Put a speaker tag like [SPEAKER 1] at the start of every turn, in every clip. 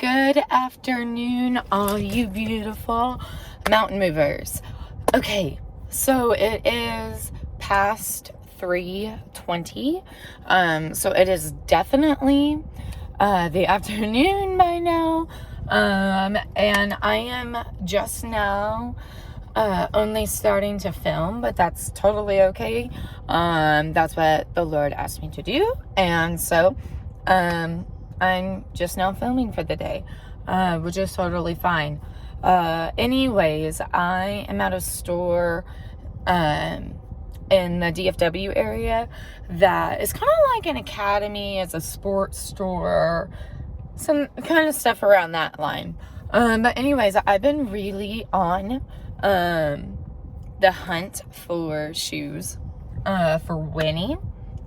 [SPEAKER 1] Good afternoon, all you beautiful mountain movers. Okay, so it is past 3:20. So it is definitely the afternoon by now. And I am just now only starting to film, but that's totally okay. That's what the Lord asked me to do. And so I'm just now filming for the day, which is totally fine. Anyways, I am at a store in the DFW area that is kind of like an academy. It's a sports store, some kind of stuff around that line. But anyways, I've been really on the hunt for shoes for Winnie.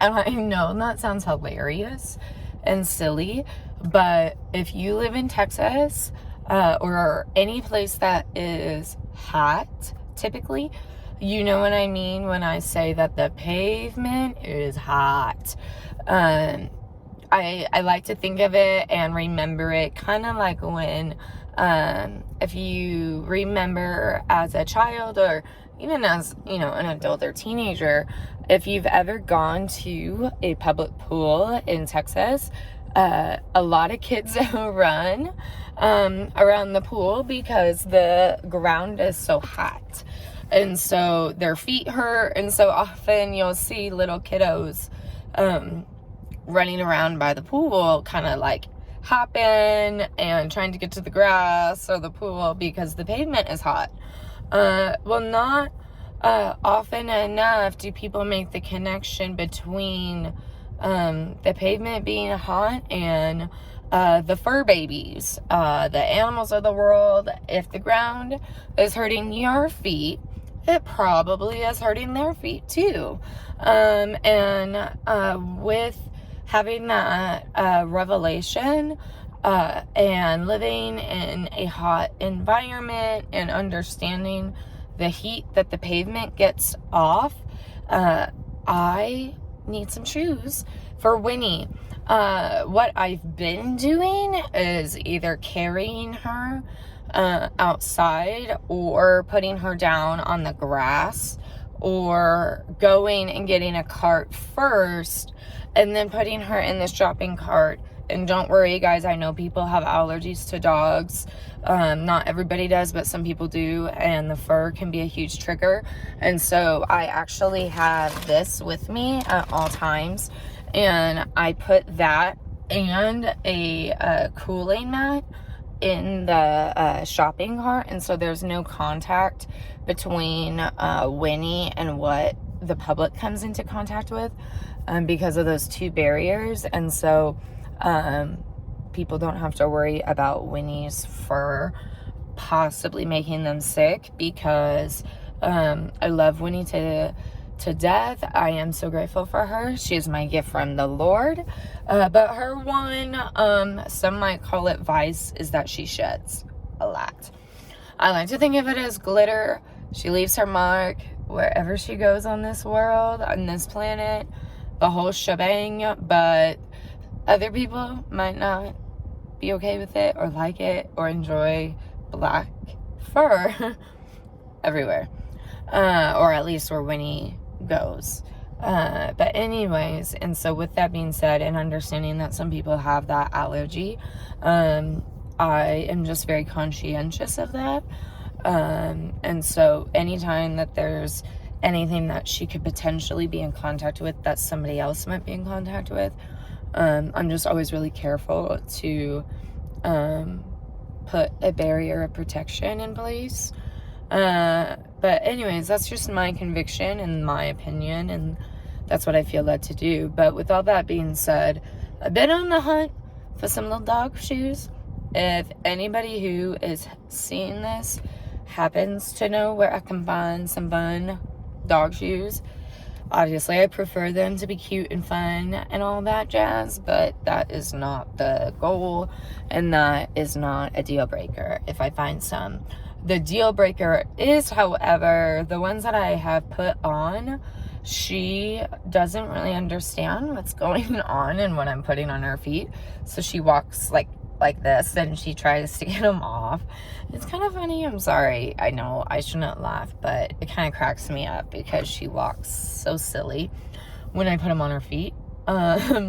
[SPEAKER 1] And I know that sounds hilarious and silly, but if you live in Texas or any place that is hot, typically, you know what I mean when I say that the pavement is hot. I like to think of it and remember it kind of like when if you remember as a child or even as, you know, an adult or teenager, if you've ever gone to a public pool in Texas, a lot of kids run around the pool because the ground is so hot. And so their feet hurt. And so often you'll see little kiddos running around by the pool, kind of like hopping and trying to get to the grass or the pool because the pavement is hot. Well, not often enough do people make the connection between the pavement being hot and the fur babies, the animals of the world. If the ground is hurting your feet, it probably is hurting their feet too. With having that revelation and living in a hot environment and understanding the heat that the pavement gets off, I need some shoes for Winnie. What I've been doing is either carrying her outside or putting her down on the grass, or going and getting a cart first and then putting her in this shopping cart. And don't worry, guys, I know people have allergies to dogs. Not everybody does, but some people do, and the fur can be a huge trigger. And so I actually have this with me at all times, and I put that and a cooling mat in the shopping cart, and so there's no contact between Winnie and what the public comes into contact with because of those two barriers. And so people don't have to worry about Winnie's fur possibly making them sick, because I love Winnie to death. I am so grateful for her. She is my gift from the Lord. But her one, some might call it vice, is that she sheds a lot. I like to think of it as glitter. She leaves her mark wherever she goes on this world, on this planet, the whole shebang. But other people might not be okay with it or like it or enjoy black fur everywhere. Or at least where Winnie goes. But anyways, and so with that being said, and understanding that some people have that allergy, I am just very conscientious of that. And so anytime that there's anything that she could potentially be in contact with that somebody else might be in contact with, I'm just always really careful to put a barrier of protection in place. But anyways, that's just my conviction and my opinion, and that's what I feel led to do. But with all that being said, I've been on the hunt for some little dog shoes. If anybody who is seeing this happens to know where I can find some fun dog shoes, obviously I prefer them to be cute and fun and all that jazz, but that is not the goal, and that is not a deal breaker if I find some. The deal breaker is, however, the ones that I have put on, she doesn't really understand what's going on and what I'm putting on her feet. So she walks like like this and she tries to get them off. It's kind of funny. I'm sorry. I know I shouldn't laugh, but it kind of cracks me up because she walks so silly when I put them on her feet.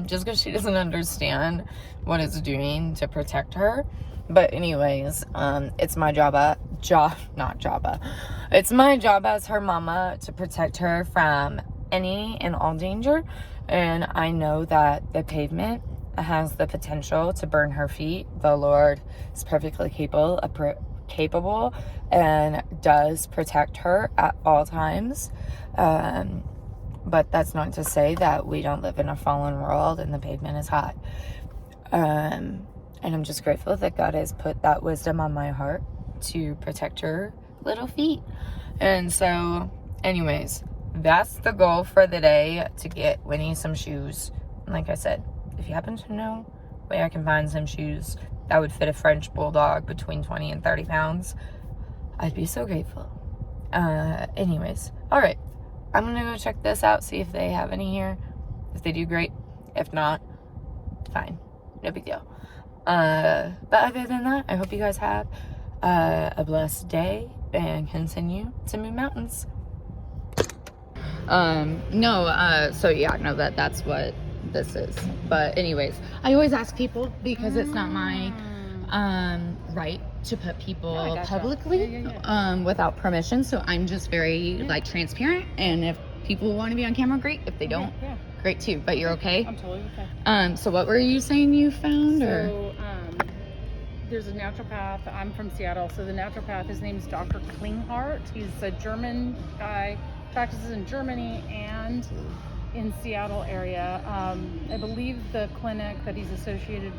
[SPEAKER 1] Just because she doesn't understand what it's doing to protect her. But anyways, it's my it's my job as her mama to protect her from any and all danger. And I know that the pavement has the potential to burn her feet. The Lord is perfectly capable and does protect her at all times. But that's not to say that we don't live in a fallen world and the pavement is hot. And I'm just grateful that God has put that wisdom on my heart to protect her little feet. And so, anyways, that's the goal for the day, to get Winnie some shoes. And like I said, if you happen to know where I can find some shoes that would fit a French bulldog between 20 and 30 pounds, I'd be so grateful. Anyways, all right. I'm going to go check this out, see if they have any here. If they do, great. If not, fine. No big deal. But other than that, I hope you guys have a blessed day and continue to move mountains. So yeah, no, that's what this is. But anyways, I always ask people because it's not my right to put people publicly without permission. So I'm just very like transparent, and if people want to be on camera, great. If they don't, great too. But you're okay?
[SPEAKER 2] I'm totally okay.
[SPEAKER 1] So what were you saying you found?
[SPEAKER 2] There's a naturopath. I'm from Seattle, so the naturopath, his name is Dr. Klinghardt. He's a German guy, practices in Germany and in Seattle area. I believe the clinic that he's associated,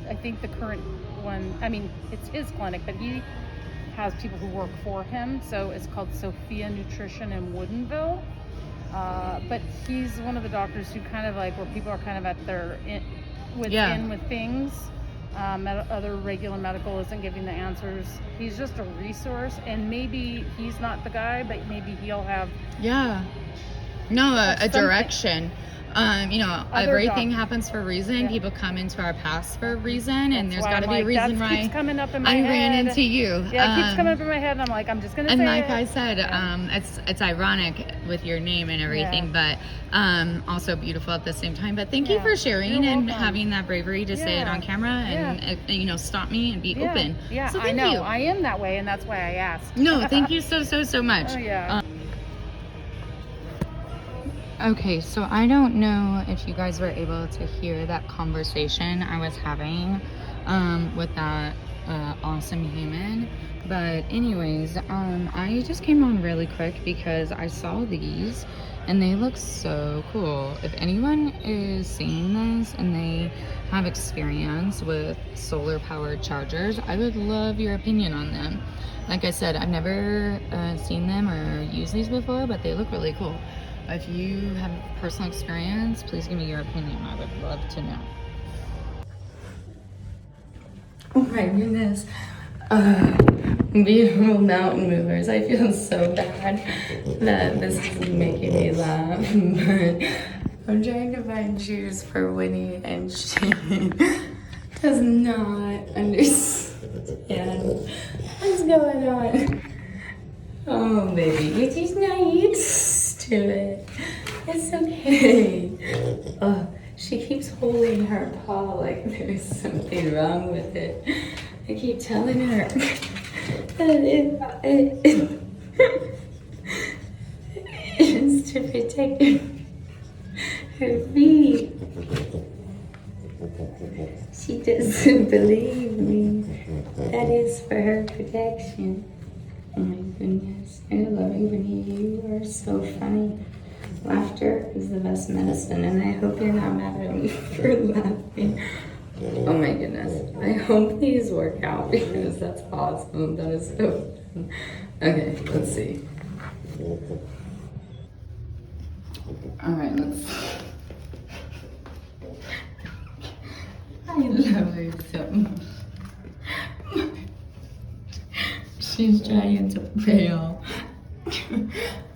[SPEAKER 2] I think the current one, I mean, it's his clinic, but he has people who work for him. So it's called Sophia Nutrition in Woodinville. But he's one of the doctors who kind of like, where people are kind of at their with things. Other regular medical isn't giving the answers. He's just a resource, and maybe he's not the guy, but maybe he'll have
[SPEAKER 1] a direction. Everything happens for a reason. People come into our past for a reason, and there's got to be a reason why
[SPEAKER 2] keeps coming up in my
[SPEAKER 1] I
[SPEAKER 2] head.
[SPEAKER 1] ran into you.
[SPEAKER 2] Yeah, it keeps coming up in my head, and I'm like, I'm just gonna say it.
[SPEAKER 1] And like I said, it's ironic with your name and everything, but also beautiful at the same time. But thank you for sharing and having that bravery to say it on camera and stop me and be open.
[SPEAKER 2] Yeah,
[SPEAKER 1] so
[SPEAKER 2] I know.
[SPEAKER 1] you.
[SPEAKER 2] I am that way, and that's why I asked.
[SPEAKER 1] No, thank you so much.
[SPEAKER 2] Oh yeah.
[SPEAKER 1] Okay, so I don't know if you guys were able to hear that conversation I was having with that awesome human. But anyways, I just came on really quick because I saw these and they look so cool. If anyone is seeing this and they have experience with solar powered chargers, I would love your opinion on them. Like I said, I've never seen them or used these before, but they look really cool. If you have personal experience, please give me your opinion. I would love to know. Oh my goodness. Beautiful mountain movers. I feel so bad that this is making me laugh, but I'm trying to find shoes for Winnie, and she does not understand what's going on. Oh, baby, you're just not used to it. It's okay. Oh, she keeps holding her paw like there's something wrong with it. I keep telling her that it's to protect her feet. She doesn't believe me. That is for her protection. Oh my goodness, you're loving, Winnie. You are so funny. Laughter is the best medicine, and I hope you're not mad at me for laughing. Oh my goodness. I hope these work out because that's awesome. That is so fun. Okay, let's see. Alright, let's see. I love her so much. She's trying to fail.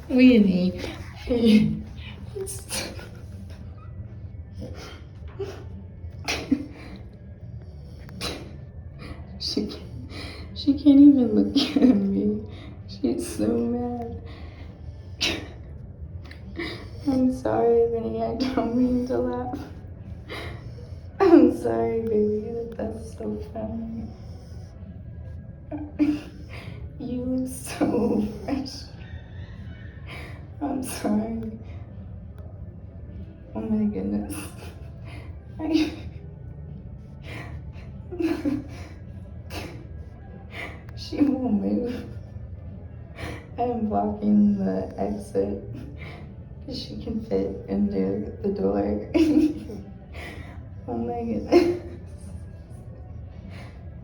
[SPEAKER 1] Winnie. Hey. She can't even look at me. She's so mad. I'm sorry, Vinny. I don't mean to laugh. I'm sorry, baby. That's so funny. You look so fresh. I'm sorry. Oh my goodness. She won't move. I'm blocking the exit because she can fit into the door. Oh my goodness.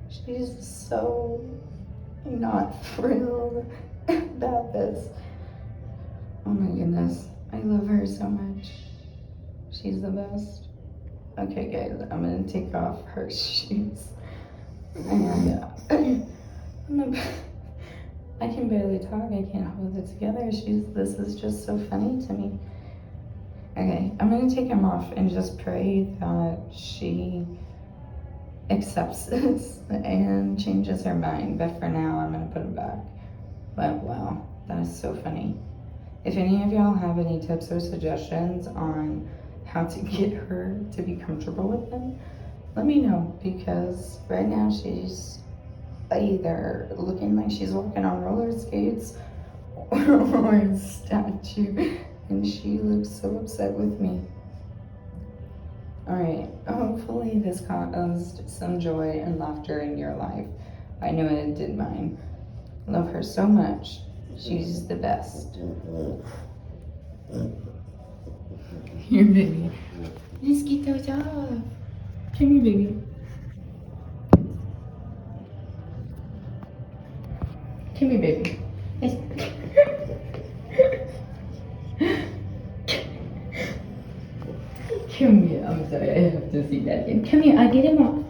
[SPEAKER 1] She's so not thrilled about this. Oh my goodness. I love her so much. She's the best. Okay guys, I'm gonna take off her shoes. And I can barely talk. I can't hold it together. This is just so funny to me. Okay, I'm gonna take them off and just pray that she accepts this and changes her mind. But for now, I'm gonna put them back. But wow, that is so funny. If any of y'all have any tips or suggestions on how to get her to be comfortable with them, let me know, because right now she's either looking like she's walking on roller skates or a statue, and she looks so upset with me. All right, hopefully this caused some joy and laughter in your life. I know it did mine. Love her so much. She's the best. Here, baby. Let's get those off. Come here, baby. Come here, baby. Come here. I'm sorry, I have to see that again. Come here, I'll get him off.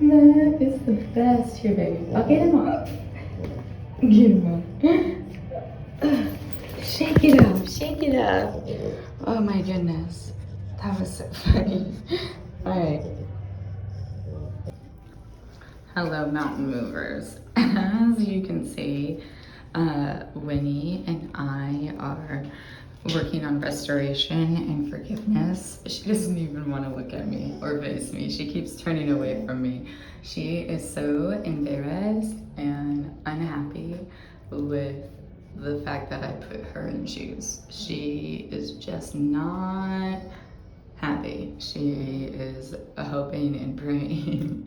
[SPEAKER 1] That is the best. Here, baby. I'll get him off. Get him off. Shake it up. Shake it up. Oh my goodness. That was so funny. Alright. Hello, mountain movers. As you can see, Winnie and I are working on restoration and forgiveness. She doesn't even want to look at me or face me. She keeps turning away from me. She is so embarrassed and unhappy with the fact that I put her in shoes. She is just not happy. She is hoping and praying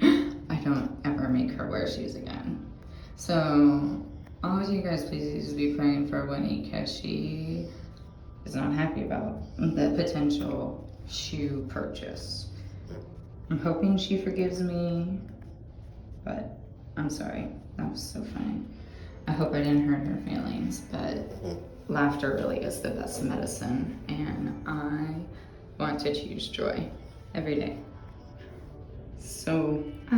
[SPEAKER 1] I don't ever make her wear shoes again. So all of you guys, please be praying for Winnie, because she is not happy about the potential shoe purchase. I'm hoping she forgives me, but I'm sorry. That was so funny. I hope I didn't hurt her feelings, but laughter really is the best medicine, and I want to choose joy every day. So I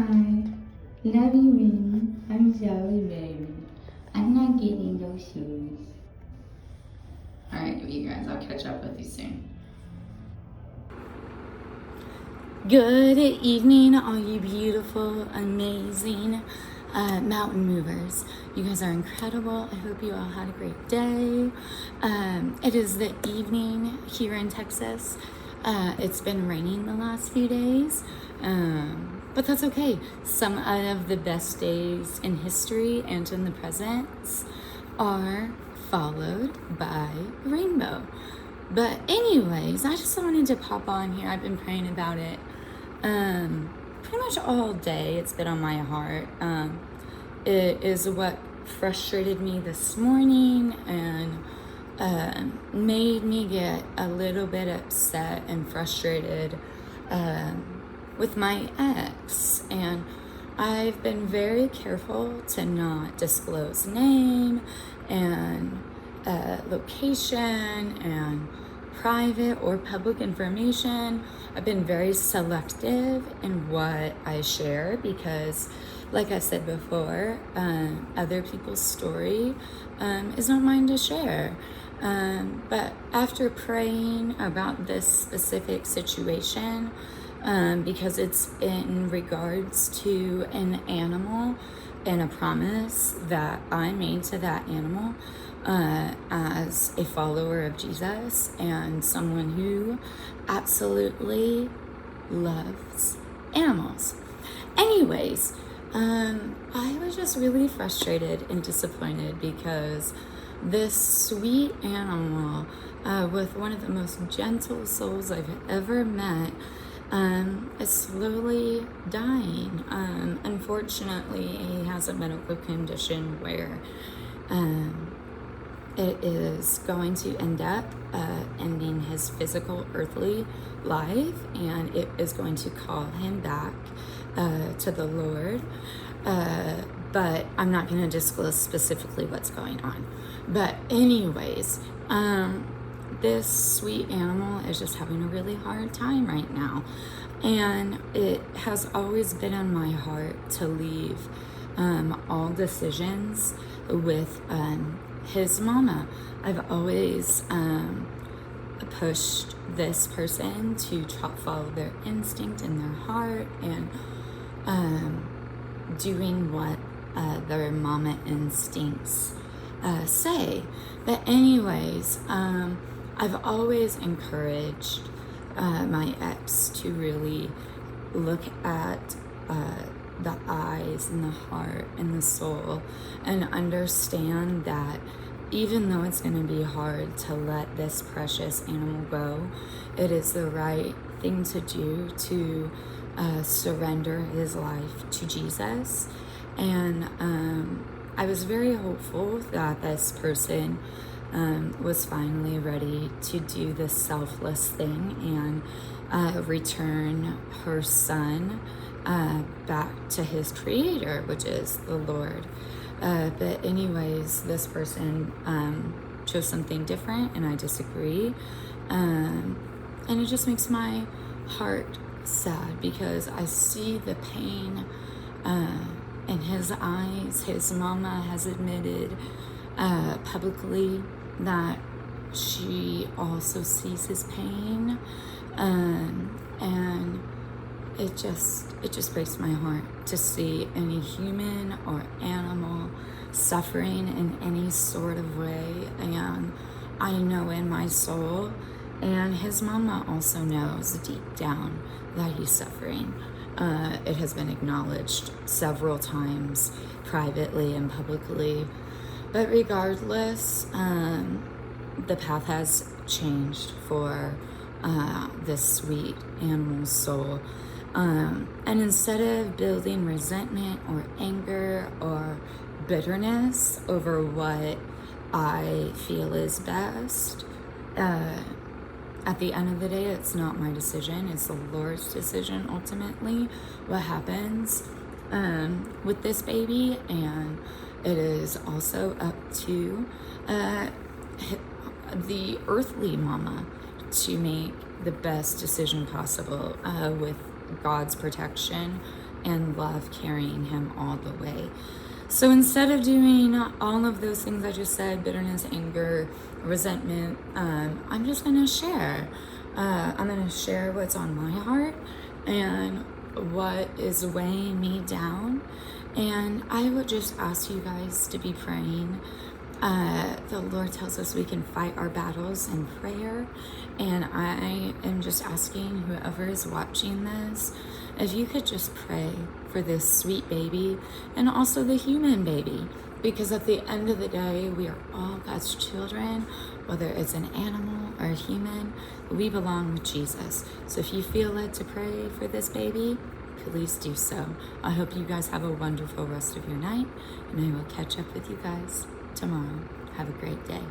[SPEAKER 1] love you, Winnie. I'm sorry, baby. I'm not getting those shoes. All right, you guys, I'll catch up with you soon. Good evening, all you beautiful, amazing mountain movers. You guys are incredible. I hope you all had a great day. It is the evening here in Texas. It's been raining the last few days, but that's okay. Some of the best days in history and in the present are followed by rainbow. But anyways, I just wanted to pop on here. I've been praying about it pretty much all day. It's been on my heart. It is what frustrated me this morning and made me get a little bit upset and frustrated with my ex. And I've been very careful to not disclose name and location and private or public information. I've been very selective in what I share because, like I said before, other people's story is not mine to share. But after praying about this specific situation,
[SPEAKER 3] because it's in regards to an animal and a promise that I made to that animal as a follower of Jesus and someone who absolutely loves animals. Anyways, I was just really frustrated and disappointed because this sweet animal with one of the most gentle souls I've ever met is slowly dying. Unfortunately, he has a medical condition where it is going to end up ending his physical earthly life, and it is going to call him back to the Lord. But I'm not going to disclose specifically what's going on. But anyways, this sweet animal is just having a really hard time right now. And it has always been on my heart to leave all decisions with his mama. I've always pushed this person to follow their instinct and their heart and doing what their mama instincts say. But anyways, I've always encouraged my ex to really look at the eyes and the heart and the soul and understand that even though it's going to be hard to let this precious animal go, it is the right thing to do to surrender his life to Jesus. And I was very hopeful that this person was finally ready to do this selfless thing and return her son back to his creator, which is the Lord. But anyways, this person chose something different, and I disagree. And it just makes my heart sad because I see the pain in his eyes. His mama has admitted publicly that she also sees his pain, and it just breaks my heart to see any human or animal suffering in any sort of way. And I know in my soul, and his mama also knows deep down that he's suffering. It has been acknowledged several times privately and publicly. But regardless, the path has changed for this sweet animal soul. And instead of building resentment or anger or bitterness over what I feel is best, at the end of the day, it's not my decision. It's the Lord's decision ultimately what happens with this baby. And it is also up to the earthly mama to make the best decision possible with God's protection and love carrying him all the way. So instead of doing all of those things I just said, bitterness, anger, resentment, I'm just going to share. I'm going to share what's on my heart and what is weighing me down. And I would just ask you guys to be praying. The Lord tells us we can fight our battles in prayer. And I am just asking whoever is watching this, if you could just pray for this sweet baby and also the human baby. Because at the end of the day, we are all God's children, whether it's an animal or a human, we belong with Jesus. So if you feel led to pray for this baby, please do so. I hope you guys have a wonderful rest of your night, and I will catch up with you guys tomorrow. Have a great day.